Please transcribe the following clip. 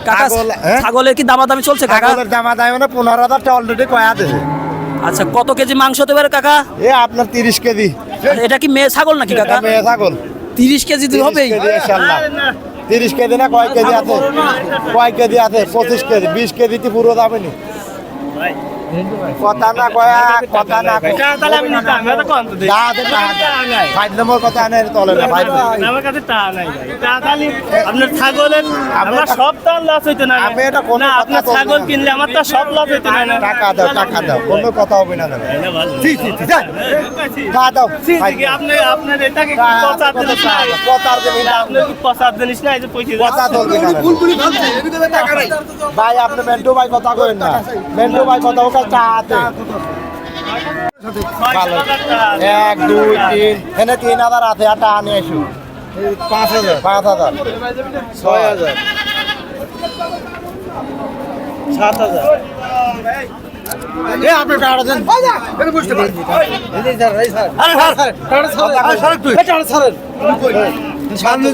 কাকা ছাগলের কি দামাদামি চলছে কাকা? ছাগলের দামাদামি মানে 15,000 অলরেডি কয়া দিয়েছে। আচ্ছা কত কেজি মাংস হতে পারে কাকা? এ আপনার 30 কেজি। এটা কি মেয়ে ছাগল নাকি কাকা? মেয়ে ছাগল। 30 কেজি দিলে হবে? 30 কেজি ইনশাআল্লাহ। 30 কেজি না কয় কেজি আছে? কয় কেজি আছে? 25 কেজি 20 কেজিতে পুরো যাবে নি। কথা না কয়া কথা না তাহলে আমি নিতাম, এটা কম তো দেই। ফাইভ নম্বর কথা আনে তলে না ফাইভ। আমার কাছে টা নাই ভাই। টা তাহলে আপনার ছাগলের আমরা সব তার লস হইতো না। আমি এটা কোনো না, কথা আপনার বলবো ছাগল না। কিনলে আমার তো সব লস হইতো না। টাকা দাও কোনো কথা হবে না দাদা। এটা ভালো। জি যা দাও আপনার এটাকে কি পচার জিনিস না? কথার জিনিস না। আপনার কি পচার জিনিস না? এই যে পয়সা কথা চলবে না ভাই আপনি মেন্টু ভাই কথা কইেন না মেন্টু ভাই কথা ওকে চাতে ভালো 1 2 3 এনে 3000 আছে আর টাকা নিয়ে এসো 5000 6000 7000 এ আপনি টাকা দেন এটা বুঝতে পারি এই স্যার আরে স্যার টাকা ছাড়েন তুই টাকা ছাড়েন সামনে